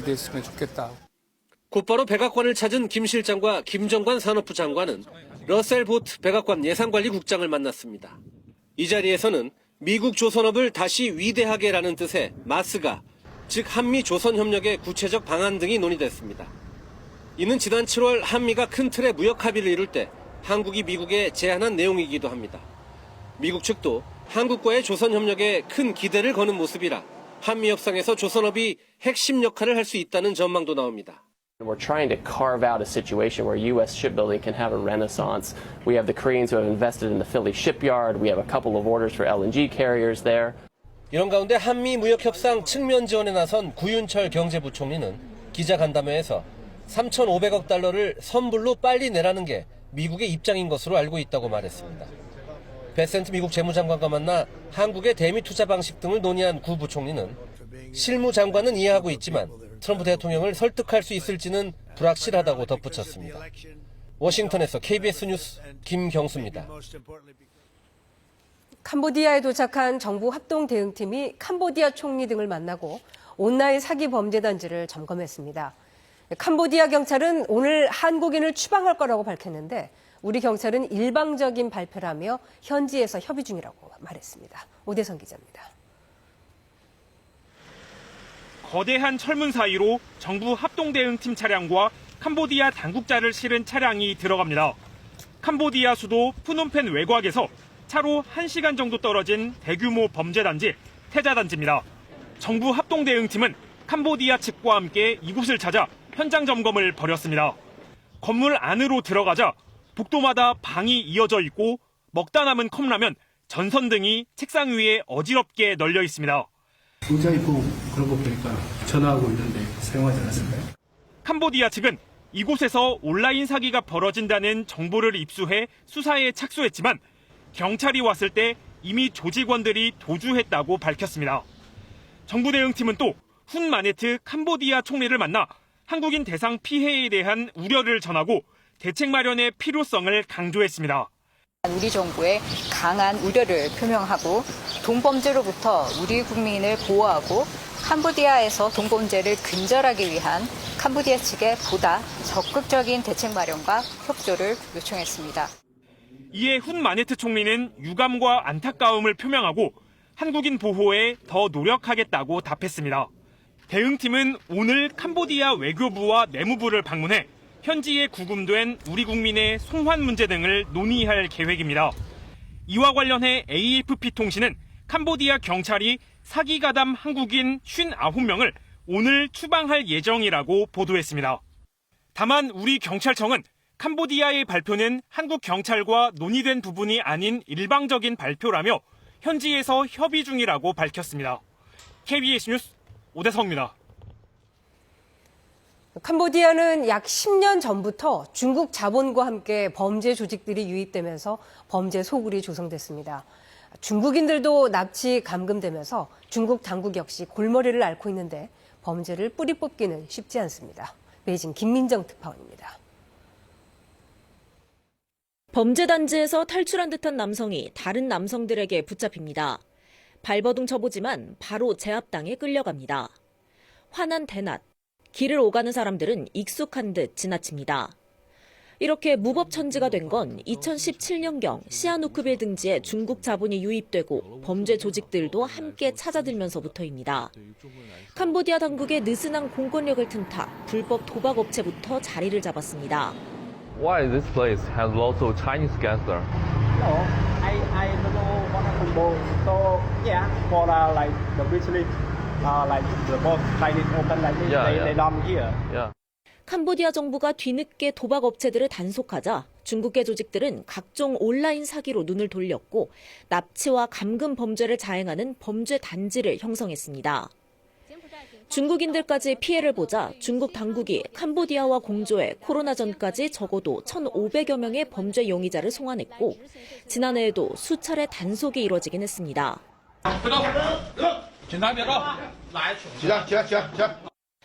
됐으면 좋겠다. 곧바로 백악관을 찾은 김 실장과 김정관 산업부 장관은 러셀 보트 백악관 예산관리국장을 만났습니다. 이 자리에서는 미국 조선업을 다시 위대하게라는 뜻의 마스가, 즉 한미 조선협력의 구체적 방안 등이 논의됐습니다. 이는 지난 7월 한미가 큰 틀의 무역 합의를 이룰 때 한국이 미국에 제안한 내용이기도 합니다. 미국 측도 한국과의 조선협력에 큰 기대를 거는 모습이라 한미 협상에서 조선업이 핵심 역할을 할 수 있다는 전망도 나옵니다. We're trying to carve out a situation where U.S. shipbuilding can have a renaissance. We have the Koreans who have invested in the Philly shipyard. We have a couple of orders for LNG carriers there. 이런 가운데 한미 무역협상 측면 지원에 나선 구윤철 경제부총리는 기자간담회에서 3,500억 달러를 선불로 빨리 내라는 게 미국의 입장인 것으로 알고 있다고 말했습니다. 베센트 미국 재무장관과 만나 한국의 대미 투자 방식 등을 논의한 구 부총리는 실무장관은 이해하고 있지만 트럼프 대통령을 설득할 수 있을지는 불확실하다고 덧붙였습니다. 워싱턴에서 KBS 뉴스 김경수입니다. 캄보디아에 도착한 정부 합동 대응팀이 캄보디아 총리 등을 만나고 온라인 사기 범죄 단지를 점검했습니다. 캄보디아 경찰은 오늘 한국인을 추방할 거라고 밝혔는데 우리 경찰은 일방적인 발표라며 현지에서 협의 중이라고 말했습니다. 오대성 기자입니다. 거대한 철문 사이로 정부 합동대응팀 차량과 캄보디아 당국자를 실은 차량이 들어갑니다. 캄보디아 수도 푸놈펜 외곽에서 차로 1시간 정도 떨어진 대규모 범죄단지 태자단지입니다. 정부 합동대응팀은 캄보디아 측과 함께 이곳을 찾아 현장 점검을 벌였습니다. 건물 안으로 들어가자 복도마다 방이 이어져 있고 먹다 남은 컵라면, 전선 등이 책상 위에 어지럽게 널려 있습니다. 의자 있고 그런 거 보니까 전화하고 있는데 사용하지 않았을까요? 캄보디아 측은 이곳에서 온라인 사기가 벌어진다는 정보를 입수해 수사에 착수했지만 경찰이 왔을 때 이미 조직원들이 도주했다고 밝혔습니다. 정부 대응팀은 또 훈 마네트 캄보디아 총리를 만나 한국인 대상 피해에 대한 우려를 전하고 대책 마련의 필요성을 강조했습니다. 우리 정부에 강한 우려를 표명하고 동범죄로부터 우리 국민을 보호하고 캄보디아에서 동범죄를 근절하기 위한 캄보디아 측의 보다 적극적인 대책 마련과 협조를 요청했습니다. 이에 훈 마네트 총리는 유감과 안타까움을 표명하고 한국인 보호에 더 노력하겠다고 답했습니다. 대응팀은 오늘 캄보디아 외교부와 내무부를 방문해 현지에 구금된 우리 국민의 송환 문제 등을 논의할 계획입니다. 이와 관련해 AFP 통신은 캄보디아 경찰이 사기 가담 한국인 59명을 오늘 추방할 예정이라고 보도했습니다. 다만 우리 경찰청은 캄보디아의 발표는 한국 경찰과 논의된 부분이 아닌 일방적인 발표라며 현지에서 협의 중이라고 밝혔습니다. KBS 뉴스 오대성입니다. 캄보디아는 약 10년 전부터 중국 자본과 함께 범죄 조직들이 유입되면서 범죄 소굴이 조성됐습니다. 중국인들도 납치 감금되면서 중국 당국 역시 골머리를 앓고 있는데 범죄를 뿌리 뽑기는 쉽지 않습니다. 베이징 김민정 특파원입니다. 범죄 단지에서 탈출한 듯한 남성이 다른 남성들에게 붙잡힙니다. 발버둥 쳐보지만 바로 제압당에 끌려갑니다. 화난 대낮, 길을 오가는 사람들은 익숙한 듯 지나칩니다. 이렇게 무법천지가 된 건 2017년경 시아누크빌 등지에 중국 자본이 유입되고 범죄 조직들도 함께 찾아들면서부터입니다. 캄보디아 당국의 느슨한 공권력을 틈타 불법 도박 업체부터 자리를 잡았습니다. Why this place has lots of Chinese gangster? No, I don't know what happened. So yeah, for like the recently, like the both like it open like this, they don't here. Yeah. 캄보디아 정부가 뒤늦게 도박 업체들을 단속하자 중국계 조직들은 각종 온라인 사기로 눈을 돌렸고 납치와 감금 범죄를 자행하는 범죄 단지를 형성했습니다. 중국인들까지 피해를 보자 중국 당국이 캄보디아와 공조해 코로나 전까지 적어도 1,500여 명의 범죄 용의자를 송환했고 지난해에도 수차례 단속이 이뤄지긴 했습니다.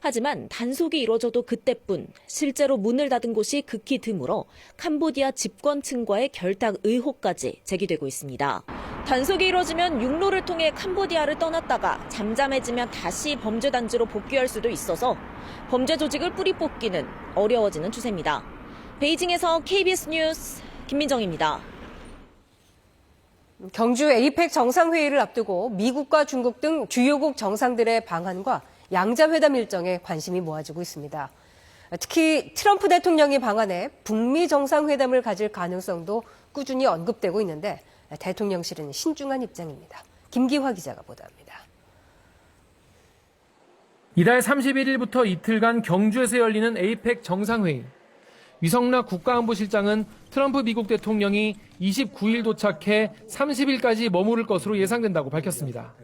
하지만 단속이 이뤄져도 그때뿐 실제로 문을 닫은 곳이 극히 드물어 캄보디아 집권층과의 결탁 의혹까지 제기되고 있습니다. 단속이 이뤄지면 육로를 통해 캄보디아를 떠났다가 잠잠해지면 다시 범죄 단지로 복귀할 수도 있어서 범죄 조직을 뿌리 뽑기는 어려워지는 추세입니다. 베이징에서 KBS 뉴스 김민정입니다. 경주 에이펙 정상회의를 앞두고 미국과 중국 등 주요국 정상들의 방한과 양자회담 일정에 관심이 모아지고 있습니다. 특히 트럼프 대통령이 방한해 북미 정상회담을 가질 가능성도 꾸준히 언급되고 있는데 대통령실은 신중한 입장입니다. 김기화 기자가 보도합니다. 이달 31일부터 이틀간 경주에서 열리는 에이펙 정상회의. 위성락 국가안보실장은 트럼프 미국 대통령이 29일 도착해 30일까지 머무를 것으로 예상된다고 밝혔습니다.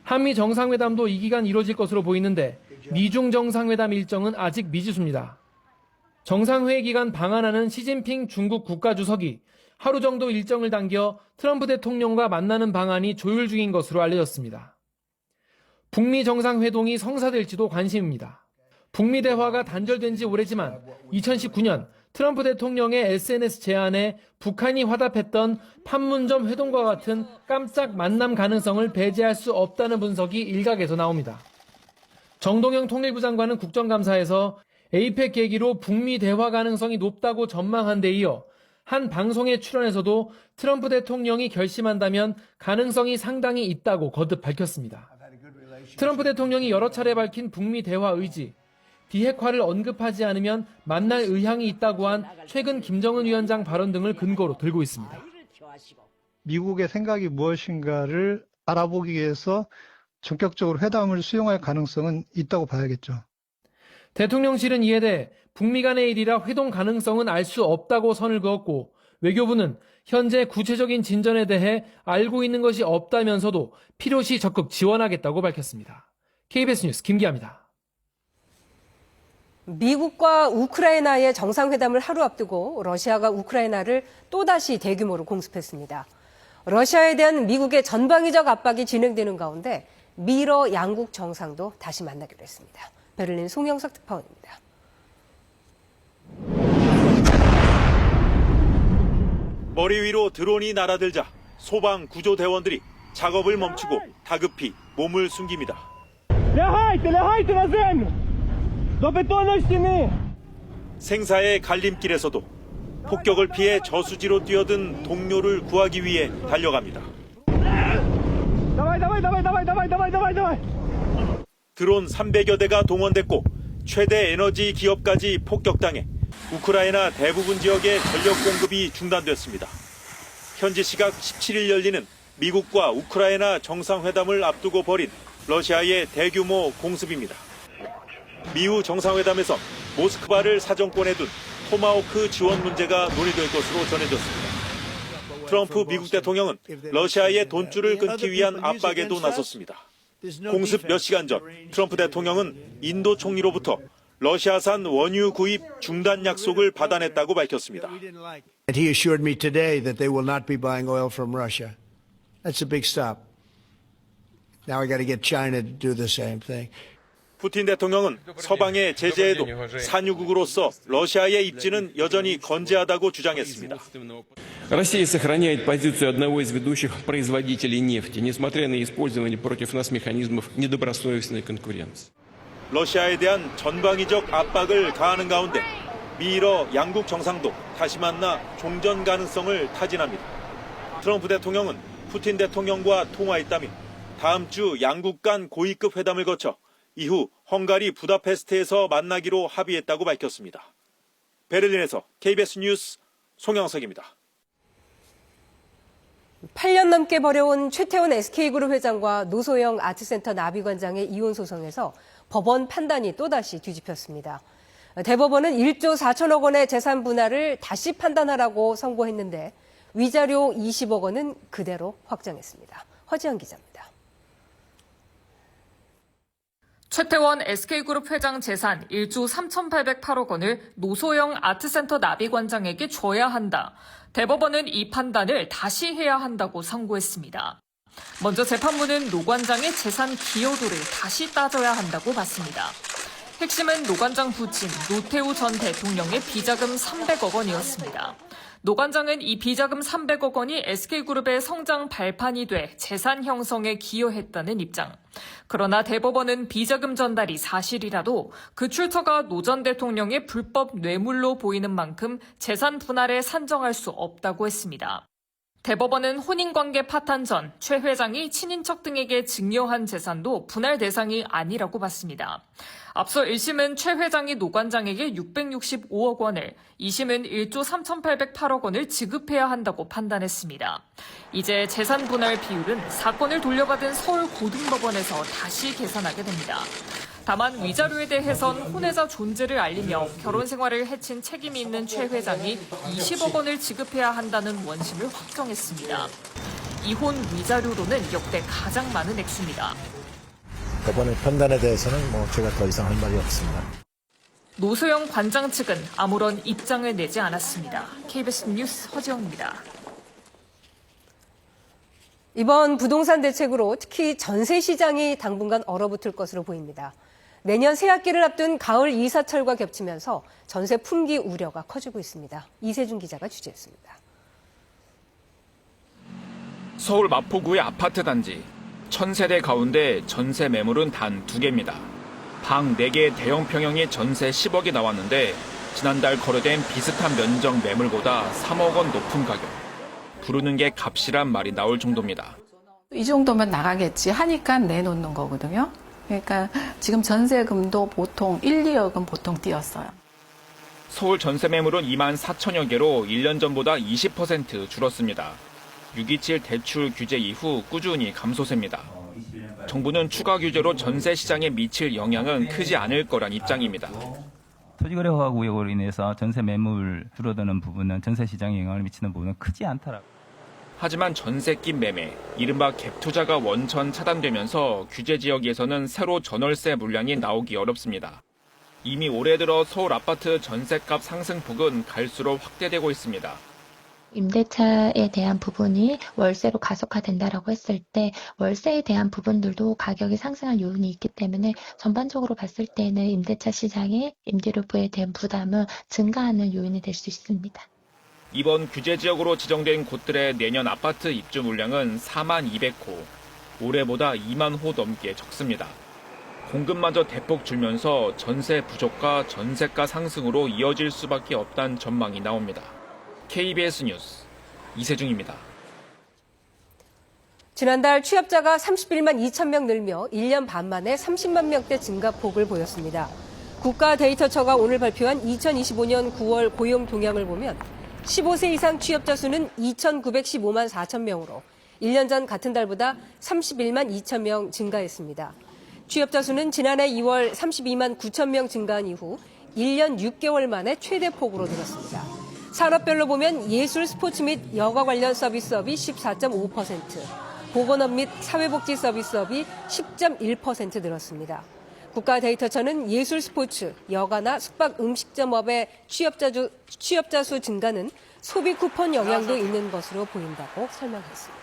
한미 정상회담도 이 기간 이뤄질 것으로 보이는데 미중 정상회담 일정은 아직 미지수입니다. 정상회의 기간 방한하는 시진핑 중국 국가주석이 하루 정도 일정을 당겨 트럼프 대통령과 만나는 방안이 조율 중인 것으로 알려졌습니다. 북미 정상회동이 성사될지도 관심입니다. 북미 대화가 단절된 지 오래지만 2019년 트럼프 대통령의 SNS 제안에 북한이 화답했던 판문점 회동과 같은 깜짝 만남 가능성을 배제할 수 없다는 분석이 일각에서 나옵니다. 정동영 통일부 장관은 국정감사에서 에이펙 계기로 북미 대화 가능성이 높다고 전망한 데 이어 한 방송에 출연해서도 트럼프 대통령이 결심한다면 가능성이 상당히 있다고 거듭 밝혔습니다. 트럼프 대통령이 여러 차례 밝힌 북미 대화 의지, 비핵화를 언급하지 않으면 만날 의향이 있다고 한 최근 김정은 위원장 발언 등을 근거로 들고 있습니다. 미국의 생각이 무엇인가를 알아보기 위해서 전격적으로 회담을 수용할 가능성은 있다고 봐야겠죠. 대통령실은 이에 대해 북미 간의 일이라 회동 가능성은 알 수 없다고 선을 그었고 외교부는 현재 구체적인 진전에 대해 알고 있는 것이 없다면서도 필요시 적극 지원하겠다고 밝혔습니다. KBS 뉴스 김기아입니다. 미국과 우크라이나의 정상회담을 하루 앞두고 러시아가 우크라이나를 또다시 대규모로 공습했습니다. 러시아에 대한 미국의 전방위적 압박이 진행되는 가운데 미러 양국 정상도 다시 만나기로 했습니다. 베를린 송영석 특파원입니다. 머리 위로 드론이 날아들자 소방 구조대원들이 작업을 멈추고 다급히 몸을 숨깁니다. 생사의 갈림길에서도 폭격을 피해 저수지로 뛰어든 동료를 구하기 위해 달려갑니다. 드론 300여 대가 동원됐고 최대 에너지 기업까지 폭격당해 우크라이나 대부분 지역의 전력 공급이 중단됐습니다. 현지 시각 17일 열리는 미국과 우크라이나 정상회담을 앞두고 벌인 러시아의 대규모 공습입니다. 미후 정상회담에선 모스크바를 사정권에 둔 토마호크 지원 문제가 논의될 것으로 전해졌습니다. 트럼프 미국 대통령은 러시아의 돈줄을 끊기 위한 압박에도 나섰습니다. 공습 몇 시간 전 트럼프 대통령은 인도 총리로부터 러시아산 원유 구입 중단 약속을 받아냈다고 밝혔습니다. He assured me today that they will not be buying oil from Russia. That's a big stop. Now I got to get China to do the same thing. 푸틴 대통령은 서방의 제재에도 산유국으로서 러시아의 입지는 여전히 건재하다고 주장했습니다. Россия сохраняет позицию одного из ведущих производителей нефти, несмотря на использование против нас механизмов недобросовестной конкуренции. 러시아에 대한 전방위적 압박을 가하는 가운데 미러 양국 정상도 다시 만나 종전 가능성을 타진합니다. 트럼프 대통령은 푸틴 대통령과 통화했다며 다음 주 양국 간 고위급 회담을 거쳐 이후 헝가리 부다페스트에서 만나기로 합의했다고 밝혔습니다. 베를린에서 KBS 뉴스 송영석입니다. 8년 넘게 벌여온 최태원 SK그룹 회장과 노소영 아트센터 나비관장의 이혼 소송에서 법원 판단이 또다시 뒤집혔습니다. 대법원은 1조 4천억 원의 재산 분할을 다시 판단하라고 선고했는데 위자료 20억 원은 그대로 확정했습니다. 허지연 기자입니다. 최태원 SK그룹 회장 재산 1조 3,808억 원을 노소영 아트센터 나비관장에게 줘야 한다. 대법원은 이 판단을 다시 해야 한다고 선고했습니다. 먼저 재판부는 노 관장의 재산 기여도를 다시 따져야 한다고 봤습니다. 핵심은 노 관장 부친 노태우 전 대통령의 비자금 300억 원이었습니다. 노 관장은 이 비자금 300억 원이 SK그룹의 성장 발판이 돼 재산 형성에 기여했다는 입장. 그러나 대법원은 비자금 전달이 사실이라도 그 출처가 노 전 대통령의 불법 뇌물로 보이는 만큼 재산 분할에 산정할 수 없다고 했습니다. 대법원은 혼인관계 파탄 전 최 회장이 친인척 등에게 증여한 재산도 분할 대상이 아니라고 봤습니다. 앞서 1심은 최 회장이 노 관장에게 665억 원을, 2심은 1조 3,808억 원을 지급해야 한다고 판단했습니다. 이제 재산 분할 비율은 사건을 돌려받은 서울고등법원에서 다시 계산하게 됩니다. 다만 위자료에 대해선 혼외자 존재를 알리며 결혼 생활을 해친 책임이 있는 최 회장이 20억 원을 지급해야 한다는 원심을 확정했습니다. 이혼 위자료로는 역대 가장 많은 액수입니다. 법원의 판단에 대해서는 제가 더 이상 할 말이 없습니다. 노소영 관장 측은 아무런 입장을 내지 않았습니다. KBS 뉴스 허지영입니다. 이번 부동산 대책으로 특히 전세 시장이 당분간 얼어붙을 것으로 보입니다. 내년 새학기를 앞둔 가을 이사철과 겹치면서 전세 품귀 우려가 커지고 있습니다. 이세준 기자가 취재했습니다. 서울 마포구의 아파트 단지. 1000세대 가운데 전세 매물은 단 2개입니다. 방 4개 대형 평형이 전세 10억이 나왔는데 지난달 거래된 비슷한 면적 매물보다 3억 원 높은 가격. 부르는 게 값이란 말이 나올 정도입니다. 이 정도면 나가겠지 하니까 내놓는 거거든요. 그러니까 지금 전세금도 보통 1, 2억은 보통 뛰었어요. 서울 전세 매물은 2만 4천여 개로 1년 전보다 20% 줄었습니다. 6.27 대출 규제 이후 꾸준히 감소세입니다. 정부는 추가 규제로 전세 시장에 미칠 영향은 크지 않을 거란 입장입니다. 토지거래 허가 구역으로 인해서 전세 매물 줄어드는 부분은 전세 시장에 영향을 미치는 부분은 크지 않더라고요. 하지만 전세 낀 매매, 이른바 갭 투자가 원천 차단되면서 규제 지역에서는 새로 전월세 물량이 나오기 어렵습니다. 이미 올해 들어 서울 아파트 전세값 상승폭은 갈수록 확대되고 있습니다. 임대차에 대한 부분이 월세로 가속화된다라고 했을 때 월세에 대한 부분들도 가격이 상승한 요인이 있기 때문에 전반적으로 봤을 때는 임대차 시장의 임대료부에 대한 부담은 증가하는 요인이 될 수 있습니다. 이번 규제 지역으로 지정된 곳들의 내년 아파트 입주 물량은 4만 200호, 올해보다 2만 호 넘게 적습니다. 공급마저 대폭 줄면서 전세 부족과 전세가 상승으로 이어질 수밖에 없다는 전망이 나옵니다. KBS 뉴스 이세중입니다. 지난달 취업자가 31만 2천 명 늘며 1년 반 만에 30만 명대 증가폭을 보였습니다. 국가데이터처가 오늘 발표한 2025년 9월 고용 동향을 보면 15세 이상 취업자 수는 2,915만 4천 명으로 1년 전 같은 달보다 31만 2천 명 증가했습니다. 취업자 수는 지난해 2월 32만 9천 명 증가한 이후 1년 6개월 만에 최대 폭으로 늘었습니다. 산업별로 보면 예술, 스포츠 및 여가 관련 서비스업이 14.5%, 보건업 및 사회복지 서비스업이 10.1% 늘었습니다. 국가데이터처는 예술, 스포츠, 여가나 숙박 음식점업의 취업자 수 증가는 소비 쿠폰 영향도 있는 것으로 보인다고 설명했습니다.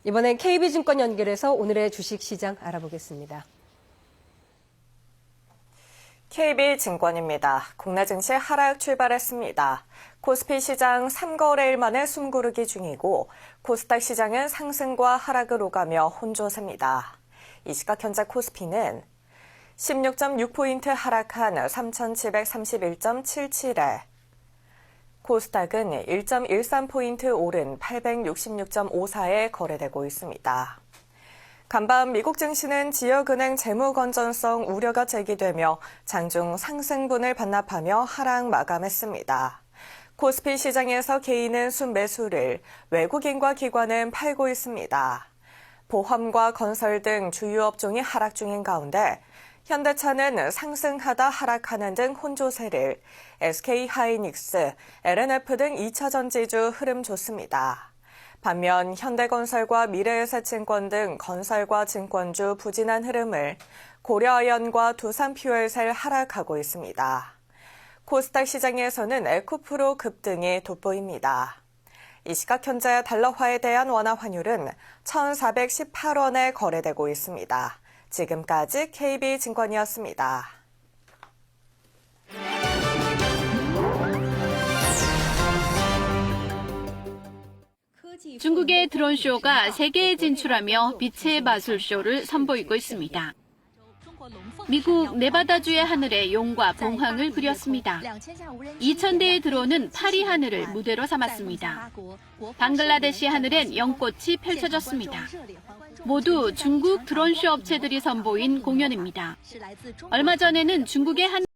이번엔 KB증권 연결해서 오늘의 주식시장 알아보겠습니다. KB증권입니다. 국내 증시 하락 출발했습니다. 코스피 시장 3거래일 만에 숨고르기 중이고 코스닥 시장은 상승과 하락을 오가며 혼조세입니다. 이 시각 현재 코스피는 16.6포인트 하락한 3,731.77에 코스닥은 1.13포인트 오른 866.54에 거래되고 있습니다. 간밤 미국 증시는 지역은행 재무 건전성 우려가 제기되며 장중 상승분을 반납하며 하락 마감했습니다. 코스피 시장에서 개인은 순매수를, 외국인과 기관은 팔고 있습니다. 보험과 건설 등 주요 업종이 하락 중인 가운데 현대차는 상승하다 하락하는 등 혼조세를, SK하이닉스, LNF 등 2차전지주 흐름 좋습니다. 반면 현대건설과 미래에셋증권 등 건설과 증권주 부진한 흐름을 고려아연과 두산퓨얼셀 하락하고 있습니다. 코스닥 시장에서는 에코프로 급등이 돋보입니다. 이 시각 현재 달러화에 대한 원화 환율은 1,418원에 거래되고 있습니다. 지금까지 KB증권이었습니다. 중국의 드론쇼가 세계에 진출하며 빛의 마술쇼를 선보이고 있습니다. 미국 네바다주의 하늘에 용과 봉황을 그렸습니다. 2,000대의 드론은 파리 하늘을 무대로 삼았습니다. 방글라데시 하늘엔 연꽃이 펼쳐졌습니다. 모두 중국 드론쇼 업체들이 선보인 공연입니다. 얼마 전에는 중국의 한